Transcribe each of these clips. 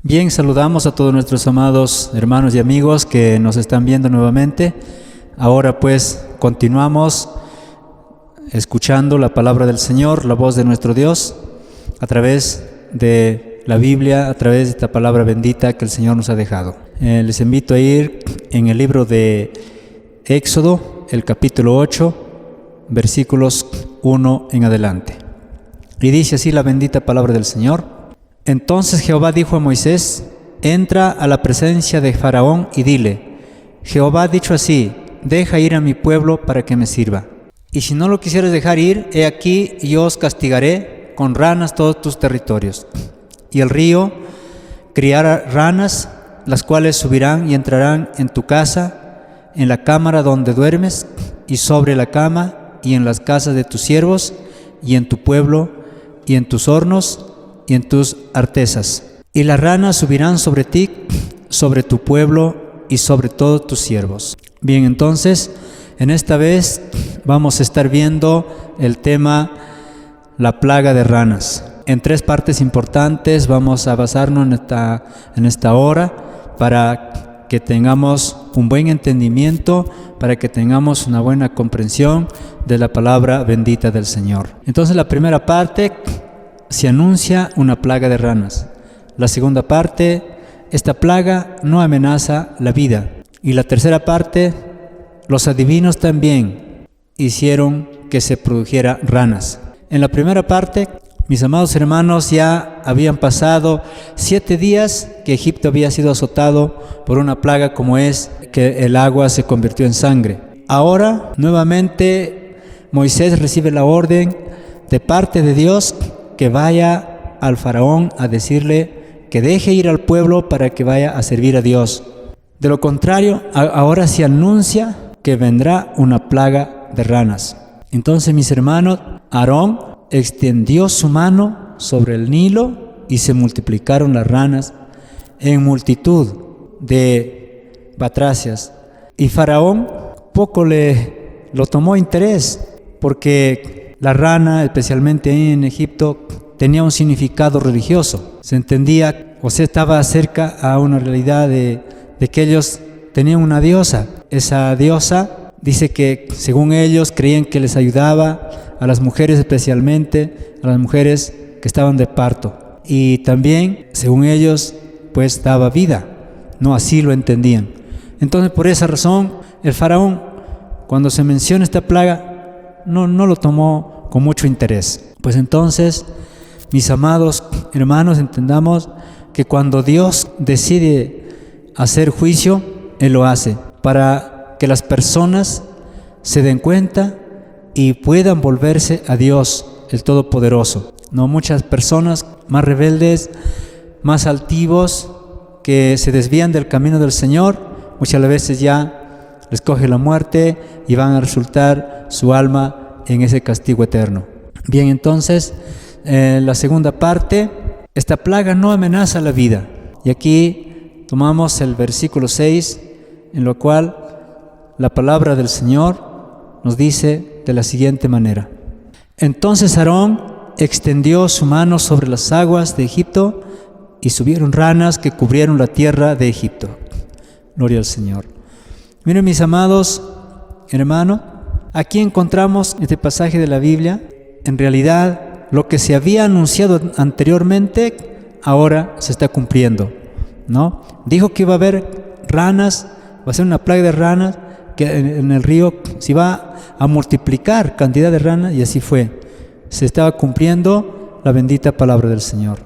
Bien, saludamos a todos nuestros amados hermanos y amigos que nos están viendo nuevamente. Ahora pues continuamos escuchando la palabra del Señor, la voz de nuestro Dios, a través de la Biblia, a través de esta palabra bendita que el Señor nos ha dejado. Les invito a ir en el libro de Éxodo, el capítulo 8, versículos 1 en adelante. Y dice así la bendita palabra del Señor. Entonces Jehová dijo a Moisés: entra a la presencia de Faraón y dile: Jehová ha dicho así, deja ir a mi pueblo para que me sirva. Y si no lo quisieres dejar ir, he aquí yo os castigaré con ranas todos tus territorios. Y el río criará ranas, las cuales subirán y entrarán en tu casa, en la cámara donde duermes, y sobre la cama, y en las casas de tus siervos, y en tu pueblo, y en tus hornos, y en tus artesas. Y las ranas subirán sobre ti, sobre tu pueblo y sobre todos tus siervos. Bien, entonces, en esta vez vamos a estar viendo el tema la plaga de ranas. En tres partes importantes vamos a basarnos en esta hora para que tengamos un buen entendimiento, para que tengamos una buena comprensión de la palabra bendita del Señor. Entonces, la primera parte: se anuncia una plaga de ranas. La segunda parte: esta plaga no amenaza la vida. Y la tercera parte: los adivinos también hicieron que se produjera ranas. En la primera parte, mis amados hermanos, ya habían pasado 7 días que Egipto había sido azotado por una plaga como es que el agua se convirtió en sangre. Ahora, nuevamente, Moisés recibe la orden de parte de Dios que vaya al faraón a decirle que deje ir al pueblo para que vaya a servir a Dios. De lo contrario, ahora se anuncia que vendrá una plaga de ranas. Entonces, mis hermanos, Aarón extendió su mano sobre el Nilo y se multiplicaron las ranas en multitud de batracias. Y Faraón poco lo tomó interés, porque la rana, especialmente en Egipto, tenía un significado religioso. Se entendía, o se estaba cerca a una realidad de que ellos tenían una diosa. Esa diosa dice que, según ellos, creían que les ayudaba a las mujeres, especialmente a las mujeres que estaban de parto. Y también, según ellos, pues daba vida. No, así lo entendían. Entonces, por esa razón, el faraón, cuando se menciona esta plaga, no lo tomó con mucho interés. Pues entonces, mis amados hermanos, entendamos que cuando Dios decide hacer juicio, Él lo hace para que las personas se den cuenta y puedan volverse a Dios, el Todopoderoso. No, muchas personas más rebeldes, más altivos, que se desvían del camino del Señor, muchas veces ya les coge la muerte y van a resultar su alma en ese castigo eterno. Bien, entonces, la segunda parte: esta plaga no amenaza la vida. Y aquí tomamos el versículo 6, en lo cual la palabra del Señor nos dice de la siguiente manera: entonces Aarón extendió su mano sobre las aguas de Egipto y subieron ranas que cubrieron la tierra de Egipto. Gloria al Señor. Miren, mis amados hermanos, aquí encontramos este pasaje de la Biblia. En realidad, lo que se había anunciado anteriormente, ahora se está cumpliendo, ¿no? Dijo que iba a haber ranas, va a ser una plaga de ranas, que en el río se iba a multiplicar cantidad de ranas, y así fue. Se estaba cumpliendo la bendita palabra del Señor.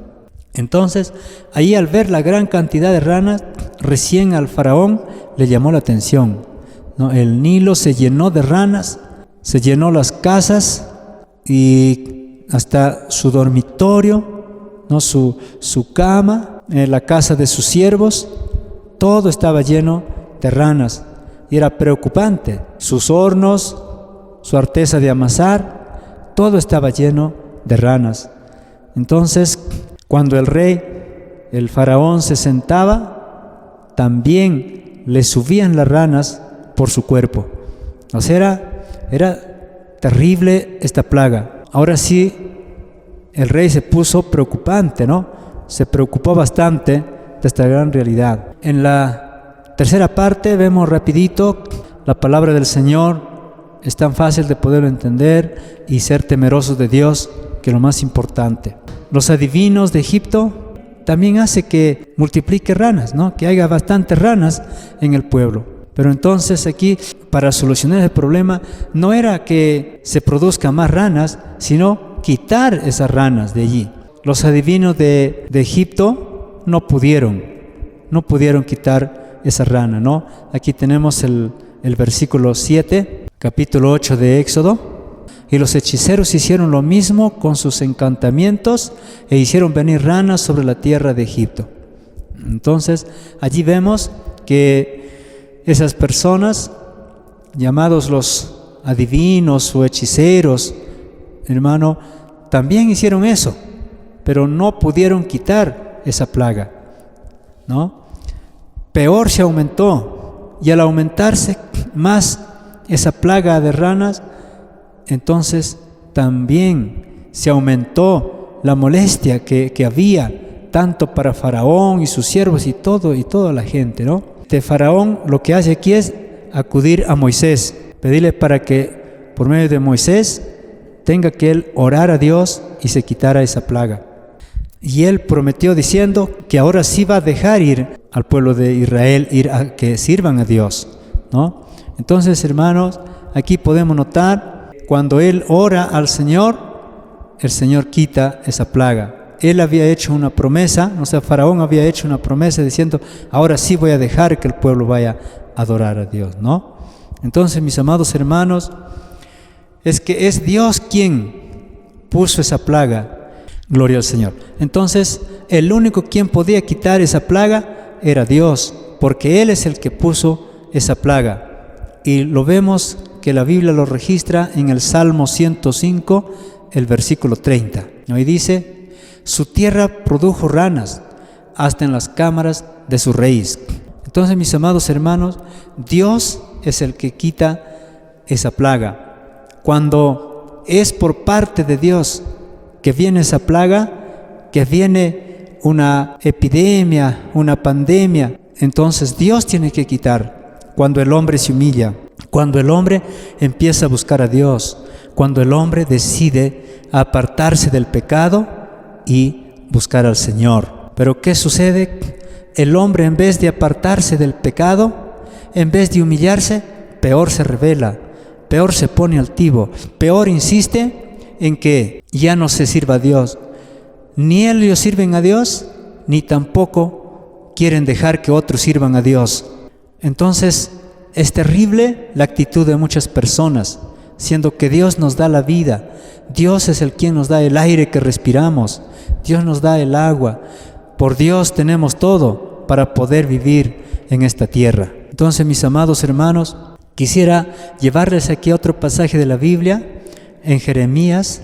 Entonces, ahí, al ver la gran cantidad de ranas, recién al faraón le llamó la atención, ¿no? El Nilo se llenó de ranas, se llenó las casas y hasta su dormitorio, ¿no? Su cama, la casa de sus siervos, todo estaba lleno de ranas y era preocupante. Sus hornos su arteza de amasar, todo estaba lleno de ranas. Entonces, cuando el rey, el faraón, se sentaba, también le subían las ranas por su cuerpo. O sea, era terrible esta plaga. Ahora sí, el rey se puso preocupante, ¿no? Se preocupó bastante de esta gran realidad. En la tercera parte vemos rapidito la palabra del Señor. Es tan fácil de poderlo entender y ser temerosos de Dios, que es lo más importante. Los adivinos de Egipto también hace que multiplique ranas, ¿no? Que haya bastantes ranas en el pueblo. Pero entonces aquí, para solucionar el problema, no era que se produzcan más ranas, sino quitar esas ranas de allí. Los adivinos de Egipto no pudieron quitar esa rana, ¿no? Aquí tenemos el versículo 7, capítulo 8 de Éxodo. Y los hechiceros hicieron lo mismo con sus encantamientos e hicieron venir ranas sobre la tierra de Egipto. Entonces, allí vemos que esas personas, llamados los adivinos o hechiceros, hermano, también hicieron eso, pero no pudieron quitar esa plaga, ¿no? Peor se aumentó, y al aumentarse más esa plaga de ranas, entonces también se aumentó la molestia que había, tanto para Faraón y sus siervos y toda la gente, ¿no? De Faraón lo que hace aquí es acudir a Moisés, pedirle para que por medio de Moisés tenga que él orar a Dios y se quitara esa plaga. Y él prometió diciendo que ahora sí va a dejar ir al pueblo de Israel, ir a que sirvan a Dios, ¿no? Entonces, hermanos, aquí podemos notar, cuando él ora al Señor, el Señor quita esa plaga. Él había hecho una promesa, o sea, Faraón había hecho una promesa diciendo, ahora sí voy a dejar que el pueblo vaya a adorar a Dios, ¿no? Entonces, mis amados hermanos, es que es Dios quien puso esa plaga. Gloria al Señor. Entonces, el único quien podía quitar esa plaga era Dios, porque Él es el que puso esa plaga. Y lo vemos que la Biblia lo registra en el Salmo 105, el versículo 30. Ahí dice, su tierra produjo ranas, hasta en las cámaras de su raíz. Entonces, mis amados hermanos, Dios es el que quita esa plaga. Cuando es por parte de Dios que viene esa plaga, que viene una epidemia, una pandemia, entonces Dios tiene que quitar. Cuando el hombre se humilla, cuando el hombre empieza a buscar a Dios, cuando el hombre decide apartarse del pecado y buscar al Señor. Pero ¿qué sucede? El hombre, en vez de apartarse del pecado, en vez de humillarse, peor se rebela, peor se pone altivo, peor insiste en que ya no se sirva a Dios. Ni ellos sirven a Dios, ni tampoco quieren dejar que otros sirvan a Dios. Entonces, es terrible la actitud de muchas personas, siendo que Dios nos da la vida. Dios es el quien nos da el aire que respiramos. Dios nos da el agua. Por Dios tenemos todo para poder vivir en esta tierra. Entonces, mis amados hermanos, quisiera llevarles aquí a otro pasaje de la Biblia, en Jeremías,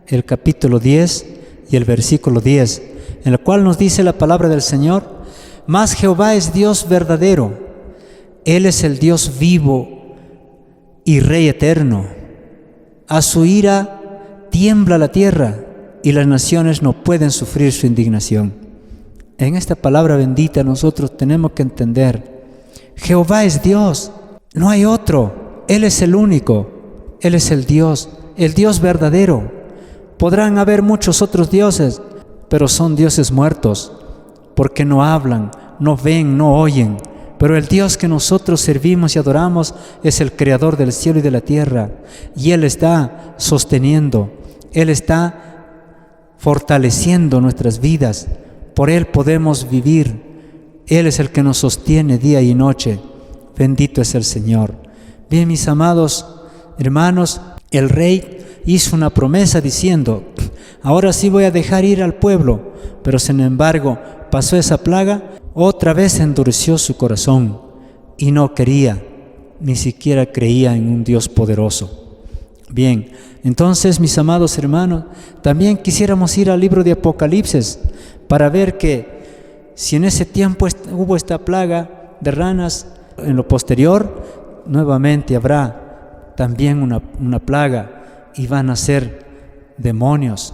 el capítulo 10 y el versículo 10, en el cual nos dice la palabra del Señor: mas Jehová es Dios verdadero, Él es el Dios vivo y Rey eterno. A su ira tiembla la tierra y las naciones no pueden sufrir su indignación. En esta palabra bendita nosotros tenemos que entender, Jehová es Dios, no hay otro, Él es el único, Él es el Dios verdadero. Podrán haber muchos otros dioses, pero son dioses muertos, porque no hablan, no ven, no oyen. Pero el Dios que nosotros servimos y adoramos es el creador del cielo y de la tierra, y Él está sosteniendo, Él está fortaleciendo nuestras vidas. Por Él podemos vivir. Él es el que nos sostiene día y noche. Bendito es el Señor. Bien, mis amados hermanos, el rey hizo una promesa diciendo: ahora sí voy a dejar ir al pueblo. Pero sin embargo, pasó esa plaga, otra vez endureció su corazón y no quería, ni siquiera creía en un Dios poderoso. Bien, entonces, mis amados hermanos, también quisiéramos ir al libro de Apocalipsis para ver que si en ese tiempo hubo esta plaga de ranas, en lo posterior nuevamente habrá también una plaga y van a ser demonios.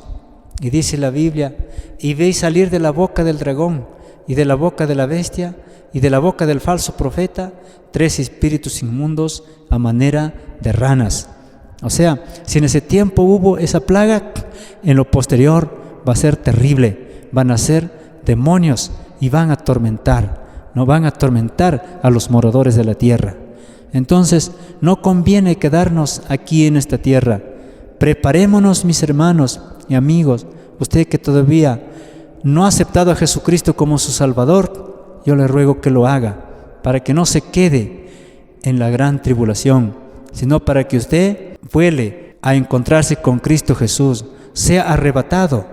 Y dice la Biblia: y veis salir de la boca del dragón y de la boca de la bestia y de la boca del falso profeta 3 espíritus inmundos a manera de ranas. O sea, si en ese tiempo hubo esa plaga, en lo posterior va a ser terrible. Van a ser demonios y van a atormentar, no van a atormentar a los moradores de la tierra. Entonces, no conviene quedarnos aquí en esta tierra. Preparémonos, mis hermanos y amigos. Usted que todavía no ha aceptado a Jesucristo como su Salvador, yo le ruego que lo haga, para que no se quede en la gran tribulación, sino para que usted vuele a encontrarse con Cristo Jesús, sea arrebatado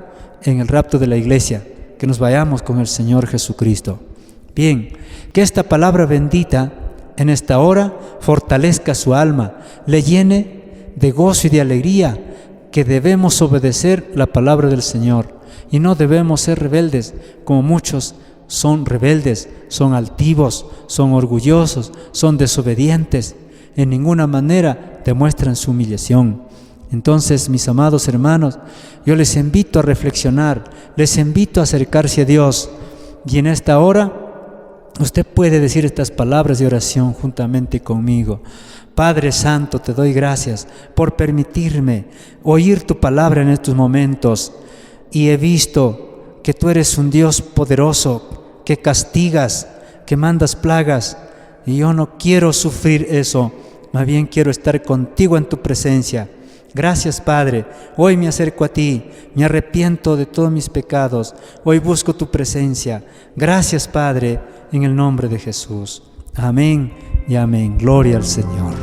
en el rapto de la iglesia, que nos vayamos con el Señor Jesucristo. Bien, que esta palabra bendita en esta hora fortalezca su alma, le llene de gozo y de alegría, que debemos obedecer la palabra del Señor y no debemos ser rebeldes como muchos son rebeldes, son altivos, son orgullosos, son desobedientes. En ninguna manera demuestran su humillación. Entonces, mis amados hermanos, yo les invito a reflexionar, les invito a acercarse a Dios. Y en esta hora, usted puede decir estas palabras de oración juntamente conmigo. Padre Santo, te doy gracias por permitirme oír tu palabra en estos momentos. Y he visto que tú eres un Dios poderoso, que castigas, que mandas plagas. Y yo no quiero sufrir eso, más bien quiero estar contigo en tu presencia. Gracias, Padre. Hoy me acerco a ti, me arrepiento de todos mis pecados. Hoy busco tu presencia. Gracias, Padre, en el nombre de Jesús. Amén y amén. Gloria al Señor.